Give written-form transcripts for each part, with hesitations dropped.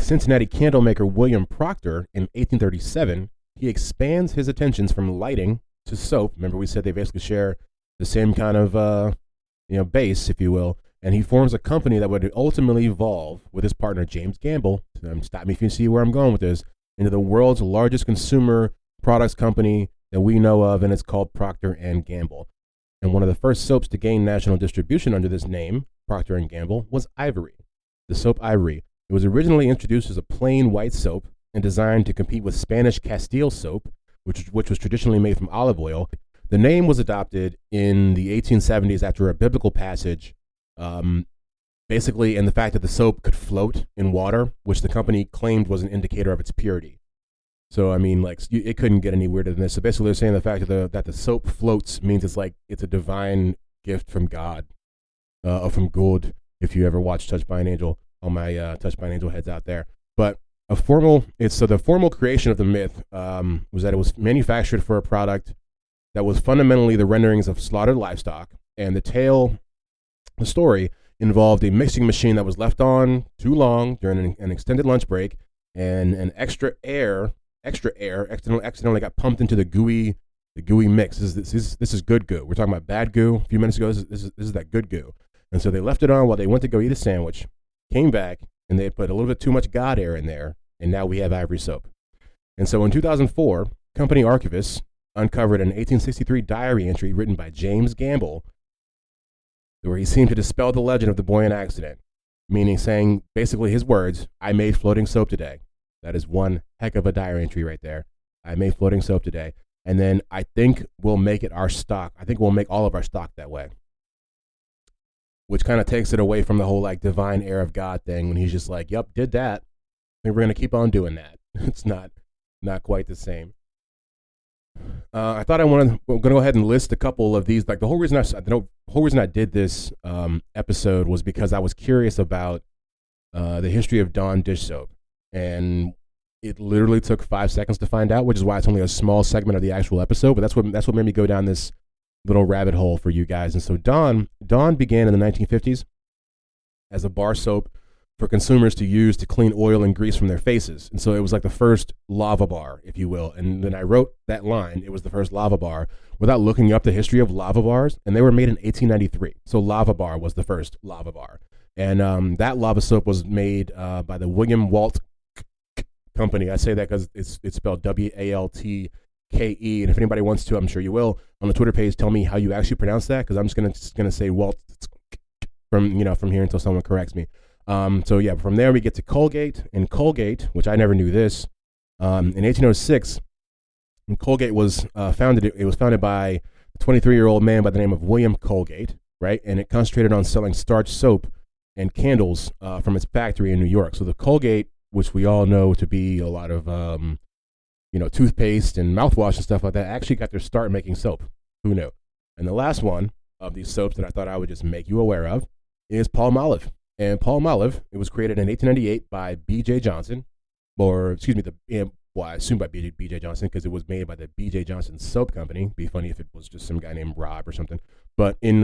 Cincinnati candle maker William Proctor in 1837, he expands his attentions from lighting to soap. Remember, we said they basically share the same kind of base, if you will. And he forms a company that would ultimately evolve with his partner James Gamble. Stop me if you see where I'm going with this. Into the world's largest consumer products company that we know of, and it's called Procter and Gamble. And one of the first soaps to gain national distribution under this name, Procter and Gamble, was Ivory, the soap Ivory. It was originally introduced as a plain white soap and designed to compete with Spanish Castile soap, which was traditionally made from olive oil. The name was adopted in the 1870s after a biblical passage, basically in the fact that the soap could float in water, which the company claimed was an indicator of its purity. So, I mean, like, it couldn't get any weirder than this. So basically they're saying the fact that the soap floats means it's a divine gift from God, or from God, if you ever watched Touched by an Angel. All my Touched by an Angel heads out there. But the formal creation of the myth was that it was manufactured for a product that was fundamentally the renderings of slaughtered livestock, and the story involved a mixing machine that was left on too long during an extended lunch break, and an extra air accidentally got pumped into the gooey mix. This is good goo. We're talking about bad goo a few minutes ago. This is that good goo. And so they left it on while they went to go eat a sandwich, came back, and they put a little bit too much God air in there, and now we have Ivory soap. And so in 2004, company archivists uncovered an 1863 diary entry written by James Gamble, where he seemed to dispel the legend of the buoyant accident, meaning saying basically his words, "I made floating soap today." That is one heck of a diary entry right there. I made floating soap today. And then I think we'll make it our stock. I think we'll make all of our stock that way, which kind of takes it away from the whole like divine air of God thing when he's just like, "Yep, did that. I think we're going to keep on doing that." It's not quite the same. I thought we're going to go ahead and list a couple of these. Like the whole reason I did this episode was because I was curious about the history of Dawn dish soap, and it literally took 5 seconds to find out, which is why it's only a small segment of the actual episode. But that's what made me go down this little rabbit hole for you guys. And so Dawn began in the 1950s as a bar soap for consumers to use to clean oil and grease from their faces. And so it was like the first lava bar, if you will. And then I wrote that line, it was the first lava bar, without looking up the history of lava bars. And they were made in 1893. So Lava Bar was the first lava bar. And that lava soap was made by the William Walt Company. I say that because it's spelled Waltke. And if anybody wants to, I'm sure you will, on the Twitter page, tell me how you actually pronounce that, because I'm just gonna say Walt from here until someone corrects me. So yeah, from there we get to Colgate. And Colgate, which I never knew this, in 1806, and Colgate was founded. It was founded by a 23-year-old man by the name of William Colgate, right? And it concentrated on selling starch soap and candles from its factory in New York. So the Colgate, which we all know to be a lot of toothpaste and mouthwash and stuff like that, actually got their start making soap. Who knew? And the last one of these soaps that I thought I would just make you aware of is Palmolive. And Palmolive, it was created in 1898 by B.J. Johnson, I assume by B.J. Johnson, because it was made by the B.J. Johnson Soap Company. Be funny if it was just some guy named Rob or something. But in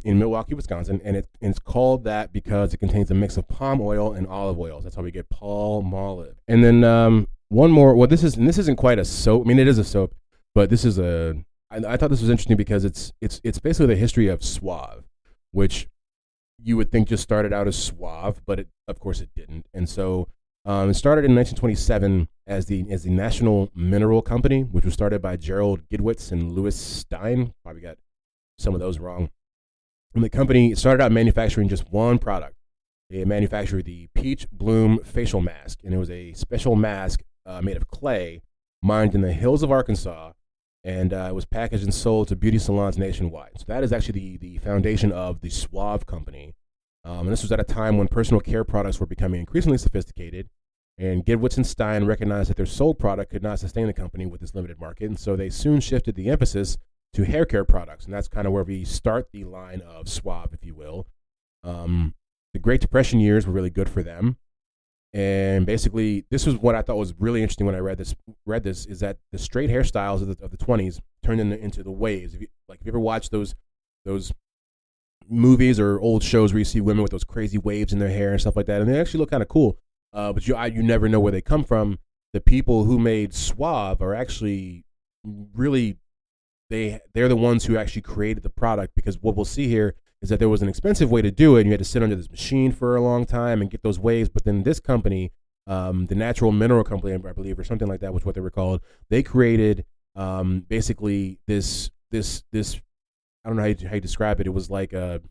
Milwaukee, Wisconsin, and it's called that because it contains a mix of palm oil and olive oils. That's how we get Palmolive. And then one more. Well, this isn't quite a soap. I mean, it is a soap, but this is I thought this was interesting because it's basically the history of Suave, which you would think just started out as Suave, but of course it didn't. And so it started in 1927 as the National Mineral Company, which was started by Gerald Gidwitz and Louis Stein. Probably got some of those wrong. And the company started out manufacturing just one product. They manufactured the Peach Bloom facial mask, and it was a special mask made of clay mined in the hills of Arkansas, and it was packaged and sold to beauty salons nationwide. So that is actually the foundation of the Suave Company. And this was at a time when personal care products were becoming increasingly sophisticated, and Gidwitz and Stein recognized that their sole product could not sustain the company with this limited market, and so they soon shifted the emphasis to hair care products, and that's kind of where we start the line of Suave, if you will. The Great Depression years were really good for them, and basically, this was what I thought was really interesting when I read this is that the straight hairstyles of the 20s turned into the waves. If you ever watched those movies or old shows where you see women with those crazy waves in their hair and stuff like that, and they actually look kind of cool. but you never know where they come from. The people who made Suave are actually really they're the ones who actually created the product, because what we'll see here is that there was an expensive way to do it, and you had to sit under this machine for a long time and get those waves. But then this company, the Natural Mineral Company, I believe, or something like that, was what they were called. They created basically this I don't know how you describe it. It was like a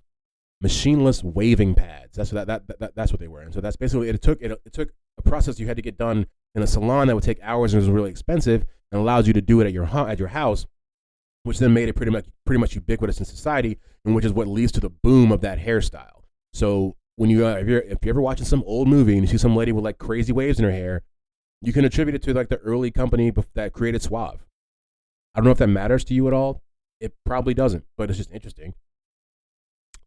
machineless waving pads. That's what they were. And so that's basically it. It took a process you had to get done in a salon that would take hours and was really expensive, and allows you to do it at your house, which then made it pretty much ubiquitous in society, and which is what leads to the boom of that hairstyle. So when if you're ever watching some old movie and you see some lady with like crazy waves in her hair, you can attribute it to like the early company that created Suave. I don't know if that matters to you at all. It probably doesn't, but it's just interesting.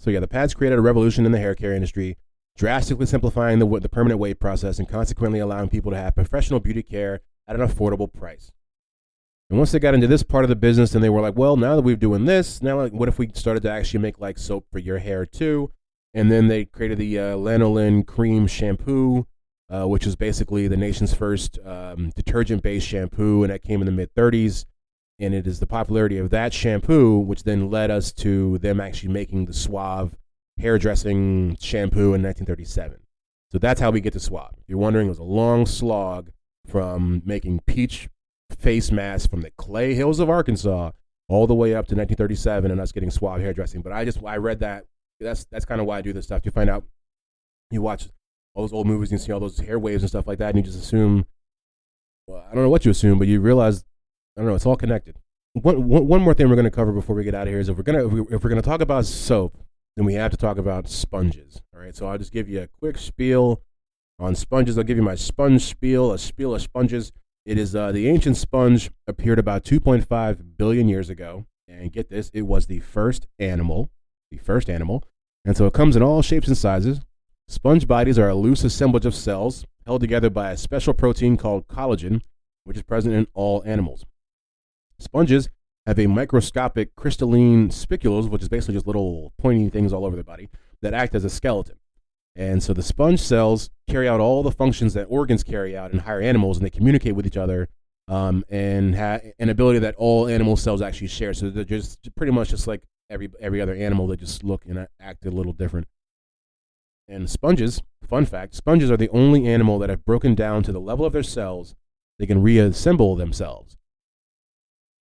So yeah, the pads created a revolution in the hair care industry, drastically simplifying the permanent wave process and consequently allowing people to have professional beauty care at an affordable price. And once they got into this part of the business, then they were like, well, now that we're doing this, now like, what if we started to actually make like soap for your hair too? And then they created the lanolin cream shampoo, which was basically the nation's first detergent-based shampoo, and that came in the mid-30s. And it is the popularity of that shampoo which then led us to them actually making the Suave hairdressing shampoo in 1937. So that's how we get to Suave. If you're wondering, it was a long slog from making peach face masks from the clay hills of Arkansas all the way up to 1937 and us getting Suave hairdressing. But I read that. That's kind of why I do this stuff. You find out, you watch all those old movies and you see all those hair waves and stuff like that, and you just assume, well, I don't know what you assume, but you realize, I don't know, it's all connected. One more thing we're going to cover before we get out of here is if we're going to talk about soap, then we have to talk about sponges. All right, so I'll just give you a quick spiel on sponges. I'll give you my sponge spiel, a spiel of sponges. It is the ancient sponge appeared about 2.5 billion years ago, and get this, it was the first animal, and so it comes in all shapes and sizes. Sponge bodies are a loose assemblage of cells held together by a special protein called collagen, which is present in all animals. Sponges have a microscopic crystalline spicules, which is basically just little pointy things all over the body, that act as a skeleton. And so the sponge cells carry out all the functions that organs carry out in higher animals, and they communicate with each other, and have an ability that all animal cells actually share. So they're just pretty much just like every other animal. They just look and act a little different. And sponges, fun fact, sponges are the only animal that have broken down to the level of their cells they can reassemble themselves.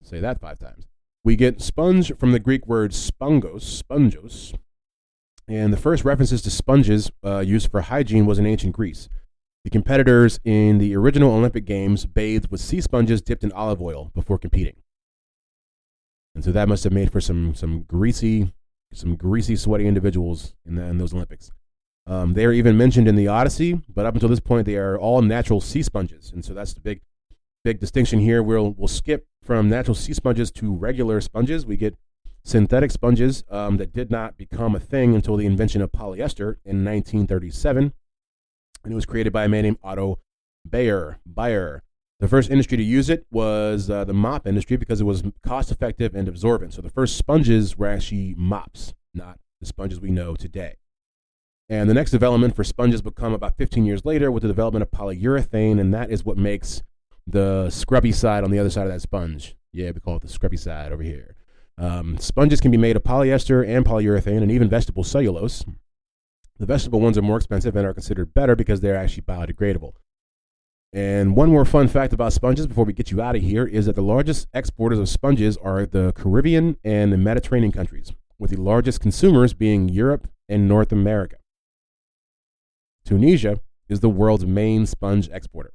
Say that 5 times. We get sponge from the Greek word sponjos, and the first references to sponges used for hygiene was in ancient Greece. The competitors in the original Olympic Games bathed with sea sponges dipped in olive oil before competing. And so that must have made for some greasy, sweaty individuals in those Olympics. They are even mentioned in the Odyssey, but up until this point, they are all natural sea sponges. And so that's the big distinction here. We'll skip from natural sea sponges to regular sponges. We get synthetic sponges that did not become a thing until the invention of polyester in 1937. And it was created by a man named Otto Bayer. The first industry to use it was the mop industry because it was cost effective and absorbent. So the first sponges were actually mops, not the sponges we know today. And the next development for sponges would come about 15 years later with the development of polyurethane, and that is what makes the scrubby side on the other side of that sponge. Yeah, we call it the scrubby side over here. Sponges can be made of polyester and polyurethane and even vegetable cellulose. The vegetable ones are more expensive and are considered better because they're actually biodegradable. And one more fun fact about sponges before we get you out of here is that the largest exporters of sponges are the Caribbean and the Mediterranean countries, with the largest consumers being Europe and North America. Tunisia is the world's main sponge exporter.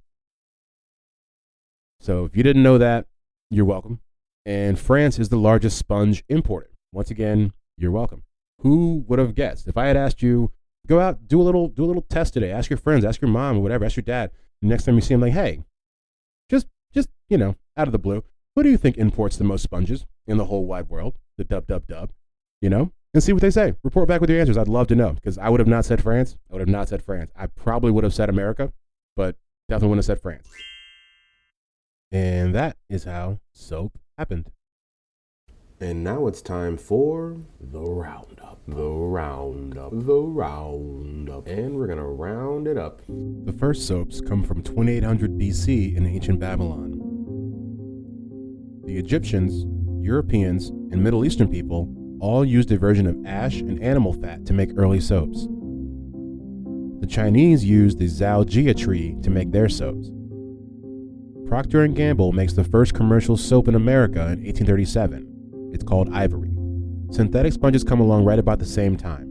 So if you didn't know that, you're welcome. And France is the largest sponge importer. Once again, you're welcome. Who would have guessed? If I had asked you, go out, do a little test today. Ask your friends, ask your mom, or whatever. Ask your dad. Next time you see him, like, hey, just out of the blue, who do you think imports the most sponges in the whole wide world? The dub, and see what they say. Report back with your answers. I'd love to know, because I would have not said France. I probably would have said America, but definitely wouldn't have said France. And that is how soap happened. And now it's time for the roundup. The roundup. The roundup. And we're going to round it up. The first soaps come from 2800 BC in ancient Babylon. The Egyptians, Europeans, and Middle Eastern people all used a version of ash and animal fat to make early soaps. The Chinese used the Zhaojia tree to make their soaps. Procter & Gamble makes the first commercial soap in America in 1837. It's called Ivory. Synthetic sponges come along right about the same time.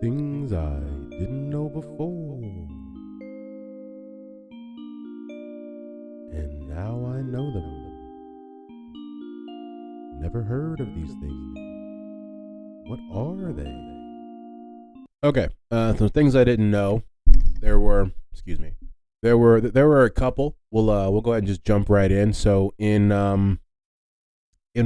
Things I didn't know before. And now I know them. Never heard of these things. What are they? Okay, some things I didn't know. There were a couple. We'll go ahead and just jump right in. So in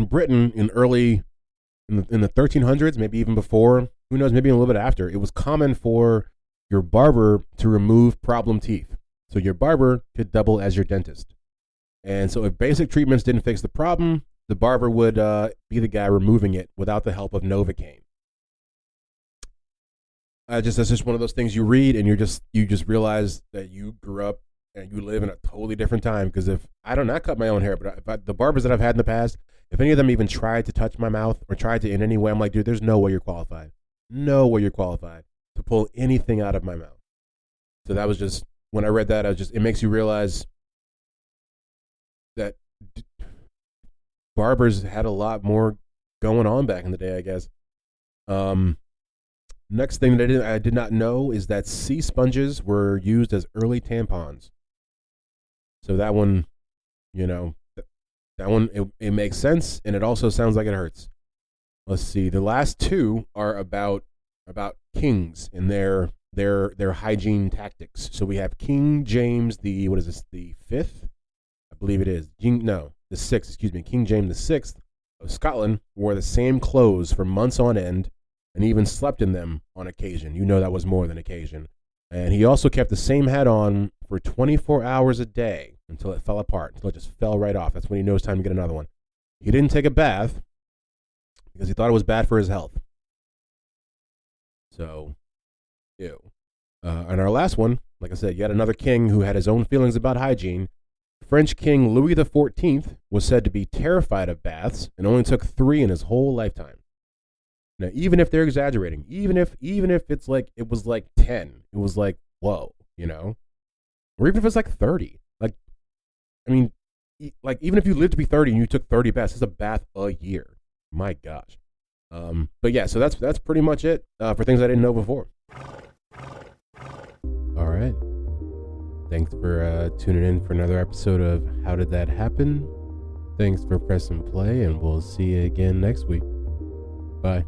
Britain in the 1300s, maybe even before, who knows, maybe a little bit after, it was common for your barber to remove problem teeth. So your barber could double as your dentist. And so if basic treatments didn't fix the problem, the barber would be the guy removing it without the help of Novocaine. That's just one of those things you read and you just realize that you grew up and you live in a totally different time. Because if I don't not cut my own hair, but the barbers that I've had in the past, if any of them even tried to touch my mouth or tried to in any way, I'm like, dude, there's no way you're qualified. No way you're qualified to pull anything out of my mouth. So that was just, when I read that, it makes you realize that barbers had a lot more going on back in the day, I guess. Next thing that I did not know is that sea sponges were used as early tampons. So that one, it makes sense, and it also sounds like it hurts. Let's see. The last two are about kings and their hygiene tactics. So we have King James the fifth? I believe it is. The sixth, excuse me. King James the sixth of Scotland wore the same clothes for months on end and even slept in them on occasion. That was more than occasion. And he also kept the same hat on for 24 hours a day until it fell apart, until it just fell right off. That's when he knows time to get another one. He didn't take a bath because he thought it was bad for his health. So, ew. And our last one, like I said, yet another king who had his own feelings about hygiene. French King Louis XIV was said to be terrified of baths and only took 3 in his whole lifetime. Now, even if they're exaggerating, even if it's like it was like 10, it was like, whoa, or even if it's like 30, even if you lived to be 30 and you took 30 baths, it's a bath a year. My gosh. But yeah, so that's pretty much it for things I didn't know before. All right. Thanks for tuning in for another episode of How Did That Happen? Thanks for pressing play, and we'll see you again next week. Bye.